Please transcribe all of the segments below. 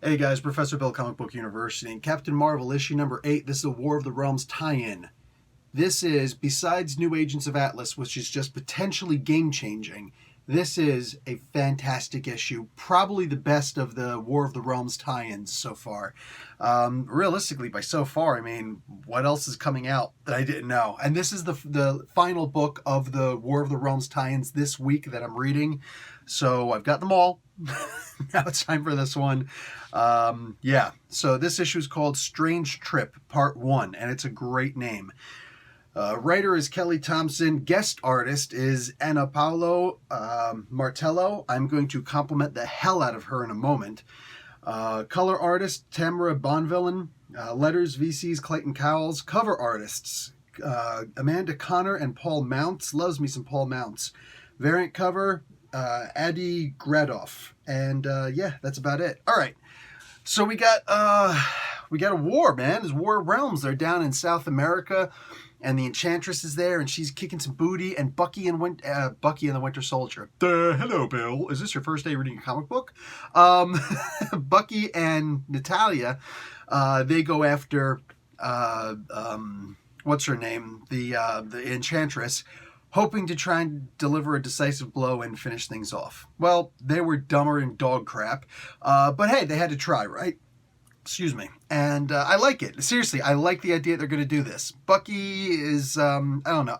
Hey guys, Professor Bill, Comic Book University, and Captain Marvel issue number 8. This is a War of the Realms tie-in. This is, besides New Agents of Atlas, which is just potentially game-changing, this is a fantastic issue. Probably the best of the War of the Realms tie-ins so far. Realistically, by so far, I mean, what else is coming out that I didn't know? And this is the final book of the War of the Realms tie-ins this week that I'm reading. So I've got them all. Now it's time for this one. So this issue is called Strange Trip, Part 1, and it's a great name. Writer is Kelly Thompson. Guest artist is Anna Paolo Martello. I'm going to compliment the hell out of her in a moment. Color artist Tamara Bonvillain. Letters VC's Clayton Cowles. Cover artists Amanda Connor and Paul Mounts. Loves me some Paul Mounts. Variant cover Adi Gradoff. And that's about it. All right. So we got a war, man. It's War of Realms. They're down in South America, and the Enchantress is there, and she's kicking some booty. And Bucky and the Winter Soldier. Hello, Bill. Is this your first day reading a comic book? Bucky and Natalia, they go after what's her name, the Enchantress, hoping to try and deliver a decisive blow and finish things off. Well, they were dumber than dog crap, but hey, they had to try, right? Excuse me. And I like it. Seriously, I like the idea they're going to do this. Bucky is, I don't know.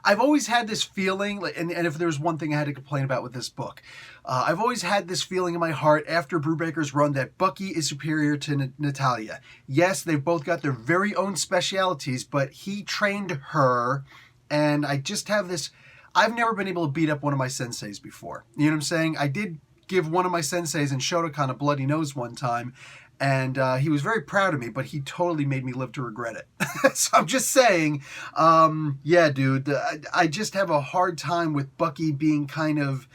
I've always had this feeling, and if there's one thing I had to complain about with this book, I've always had this feeling in my heart after Brubaker's run that Bucky is superior to Natalia. Yes, they've both got their very own specialities, but he trained her. And I just have this, I've never been able to beat up one of my senseis before. You know what I'm saying? I did give one of my senseis in Shotokan a bloody nose one time, and he was very proud of me, but he totally made me live to regret it. So I'm just saying, dude, I just have a hard time with Bucky being kind of,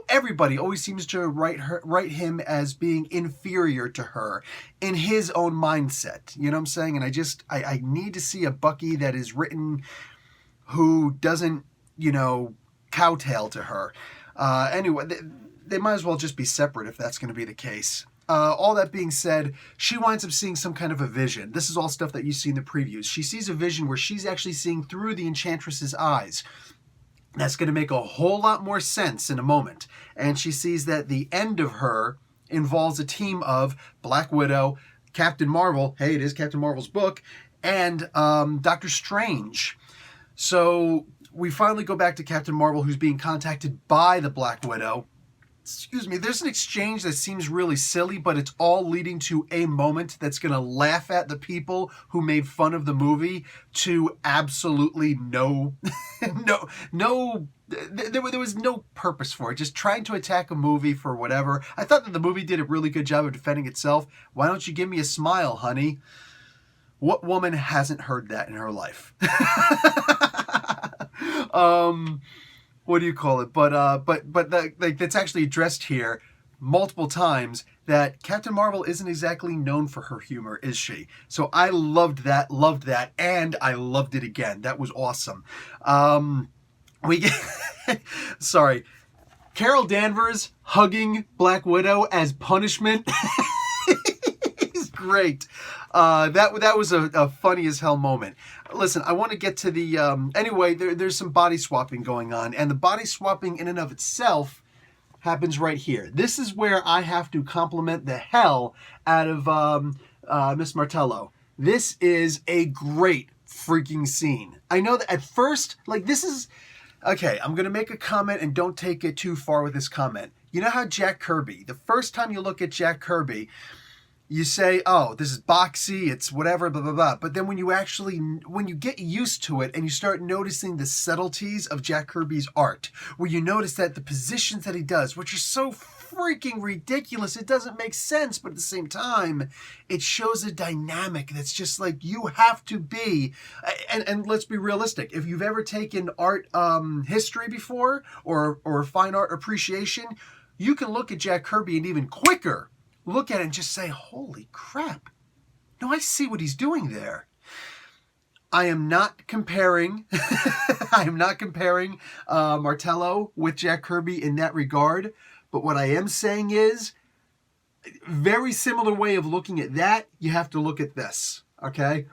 everybody always seems to write him as being inferior to her in his own mindset. You know what I'm saying? And I need to see a Bucky that is written who doesn't, kowtail to her. Anyway, they might as well just be separate if that's going to be the case. All that being said, she winds up seeing some kind of a vision. This is all stuff that you see in the previews. She sees a vision where she's actually seeing through the Enchantress's eyes. That's going to make a whole lot more sense in a moment. And she sees that the end of her involves a team of Black Widow, Captain Marvel, hey, it is Captain Marvel's book, and Doctor Strange. So we finally go back to Captain Marvel, who's being contacted by the Black Widow. Excuse me, there's an exchange that seems really silly, but it's all leading to a moment that's going to laugh at the people who made fun of the movie to absolutely there was no purpose for it. Just trying to attack a movie for whatever. I thought that the movie did a really good job of defending itself. Why don't you give me a smile, honey? What woman hasn't heard that in her life? What do you call it? But that's actually addressed here multiple times, that Captain Marvel isn't exactly known for her humor, is she? So I loved that, and I loved it again. That was awesome. We get sorry, Carol Danvers hugging Black Widow as punishment. He's great. That was a funny as hell moment. Listen, I want to get to the anyway. There's some body swapping going on, and the body swapping in and of itself happens right here. This is where I have to compliment the hell out of Miss Martello. This is a great freaking scene. I know that at first, this is okay. I'm gonna make a comment, and don't take it too far with this comment. You know how Jack Kirby, the first time you look at Jack Kirby, you say, oh, this is boxy, it's whatever, blah, blah, blah. But then when you get used to it and you start noticing the subtleties of Jack Kirby's art, where you notice that the positions that he does, which are so freaking ridiculous, it doesn't make sense, but at the same time, it shows a dynamic that's just like, you have to be, and let's be realistic, if you've ever taken art history before, or fine art appreciation, you can look at Jack Kirby and even quicker look at it and just say, holy crap. No, I see what he's doing there. I am not comparing Martello with Jack Kirby in that regard, but what I am saying is Very similar way of looking at that. You have to look at this. Okay.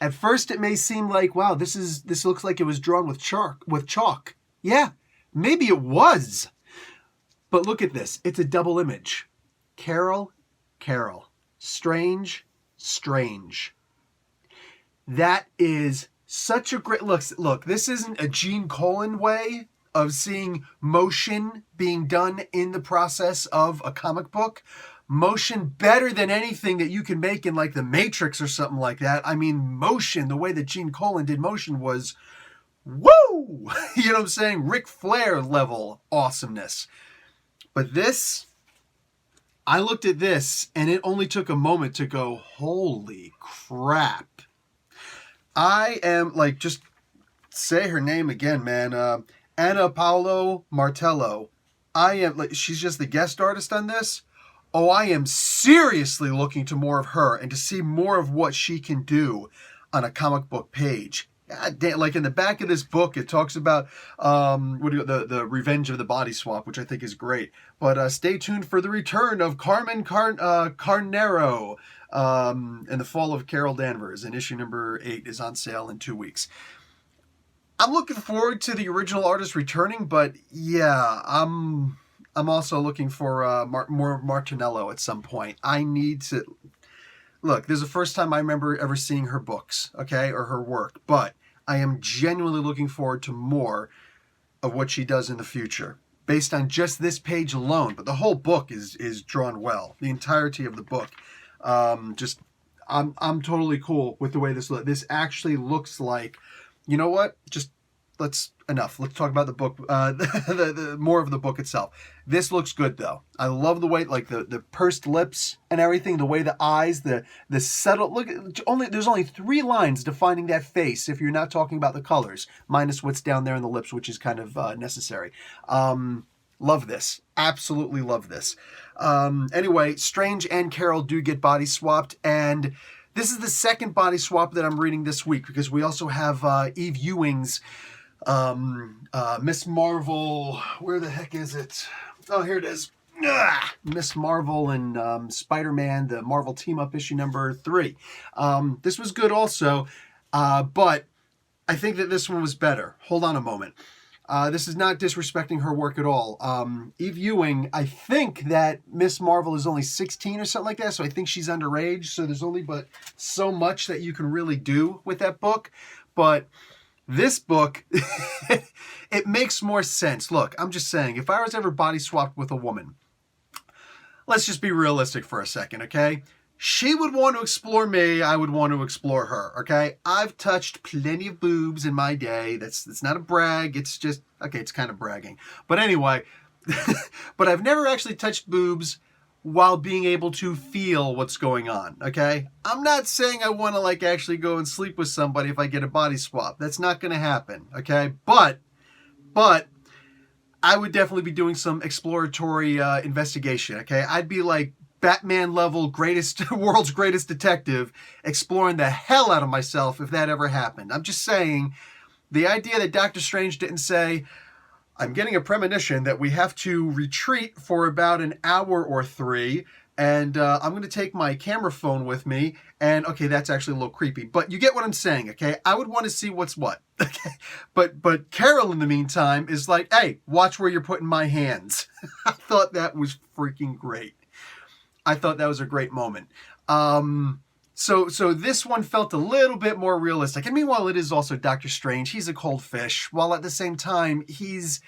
At first, it may seem like, wow, this looks like it was drawn with chalk. Yeah, maybe it was. But look at this. It's a double image. Carol, Carol. Strange, Strange. That is such a great look. Look, this isn't a Gene Colan way of seeing motion being done in the process of a comic book. Motion better than anything that you can make in like The Matrix or something like that. I mean, motion, the way that Gene Colan did motion was, woo! You know what I'm saying? Ric Flair level awesomeness. But this, I looked at this and it only took a moment to go, holy crap. I am like, just say her name again, man. Anna Paolo Martello. I am like, she's just the guest artist on this. Oh, I am seriously looking to more of her and to see more of what she can do on a comic book page. God damn, like in the back of this book, it talks about the Revenge of the Body Swap, which I think is great. But stay tuned for the return of Carmen Carnero and the fall of Carol Danvers. And issue number 8 is on sale in 2 weeks. I'm looking forward to the original artist returning, but yeah, I'm also looking for more Martinello at some point. I need to... Look, this is the first time I remember ever seeing her books, okay, or her work, but I am genuinely looking forward to more of what she does in the future, based on just this page alone. But the whole book is drawn well. The entirety of the book. I'm totally cool with the way this looks. This actually looks like, you know what? Let's talk about the book, the more of the book itself. This looks good though. I love the way, like the pursed lips and everything, the way the eyes, the subtle look. There's only 3 lines defining that face if you're not talking about the colors, minus what's down there in the lips, which is kind of necessary. Love this. Absolutely love this. Anyway, Strange and Carol do get body swapped, and this is the second body swap that I'm reading this week because we also have Eve Ewing's Miss Marvel. Where the heck is it? Oh, here it is. Miss Marvel and Spider-Man, the Marvel Team Up issue number 3. This was good also, but I think that this one was better. Hold on a moment. This is not disrespecting her work at all. Eve Ewing, I think that Miss Marvel is only 16 or something like that, so I think she's underage, so there's only but so much that you can really do with that book. But this book, it makes more sense. Look, I'm just saying, if I was ever body swapped with a woman, let's just be realistic for a second, okay? She would want to explore me, I would want to explore her, okay? I've touched plenty of boobs in my day. That's not a brag, it's just, okay, it's kind of bragging. But anyway, but I've never actually touched boobs while being able to feel what's going on, okay? I'm not saying I want to like actually go and sleep with somebody if I get a body swap. That's not going to happen, okay? But I would definitely be doing some exploratory investigation, okay? I'd be like Batman level world's greatest detective, exploring the hell out of myself if that ever happened. I'm just saying, the idea that Doctor Strange didn't say, I'm getting a premonition that we have to retreat for about an hour or 3, and I'm going to take my camera phone with me, and okay, that's actually a little creepy, but you get what I'm saying, okay? I would want to see what's what, okay? But Carol, in the meantime, is like, hey, watch where you're putting my hands. I thought that was freaking great. I thought that was a great moment. So this one felt a little bit more realistic. And meanwhile, it is also Doctor Strange. He's a cold fish, while at the same time, he's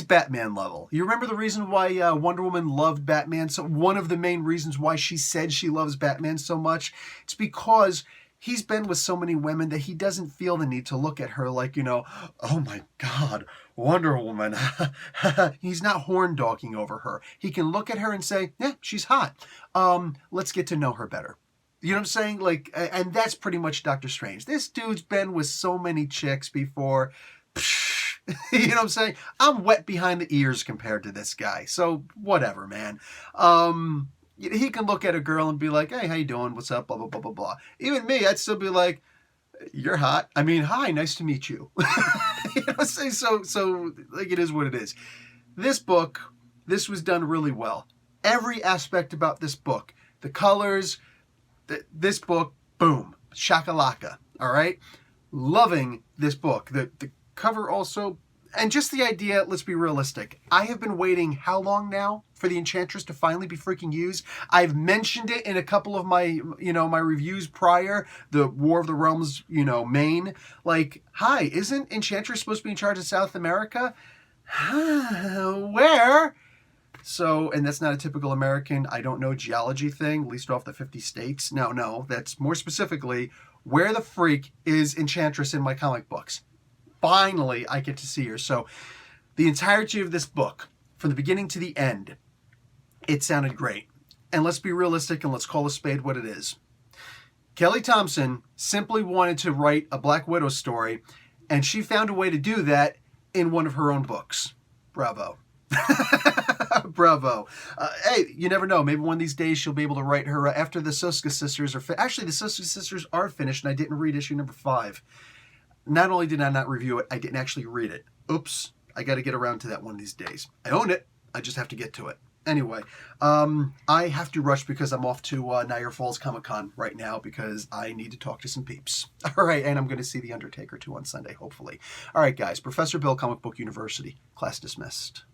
Batman level. You remember the reason why Wonder Woman loved Batman? So one of the main reasons why she said she loves Batman so much, it's because he's been with so many women that he doesn't feel the need to look at her like, you know, oh my God, Wonder Woman. He's not horn dogging over her. He can look at her and say, yeah, she's hot. Let's get to know her better. You know what I'm saying? Like, and that's pretty much Doctor Strange. This dude's been with so many chicks before. You know what I'm saying? I'm wet behind the ears compared to this guy. So whatever, man. He can look at a girl and be like, hey, how you doing? What's up? Blah, blah, blah, blah, blah. Even me, I'd still be like, you're hot. I mean, hi, nice to meet you. You know what I'm saying? So like, it is what it is. This book, this was done really well. every aspect about this book. The colors, this book, boom, shakalaka, all right? Loving this book. The cover also, and just the idea, let's be realistic. I have been waiting how long now for the Enchantress to finally be freaking used? I've mentioned it in a couple of my, my reviews prior, the War of the Realms, main. Like, hi, isn't Enchantress supposed to be in charge of South America? Where? So, and that's not a typical American, I don't know, geology thing, least off the 50 states. No, that's more specifically, where the freak is Enchantress in my comic books? Finally, I get to see her. So, the entirety of this book, from the beginning to the end, it sounded great. And let's be realistic and let's call a spade what it is. Kelly Thompson simply wanted to write a Black Widow story, and she found a way to do that in one of her own books. Bravo. Bravo. Hey, you never know. Maybe one of these days she'll be able to write her after the Soska sisters are actually, the Soska sisters are finished, and I didn't read issue number 5. Not only did I not review it, I didn't actually read it. Oops. I got to get around to that one of these days. I own it. I just have to get to it. Anyway, I have to rush because I'm off to Niagara Falls Comic-Con right now because I need to talk to some peeps. All right, and I'm going to see The Undertaker too on Sunday, hopefully. All right, guys. Professor Bill, Comic Book University. Class dismissed.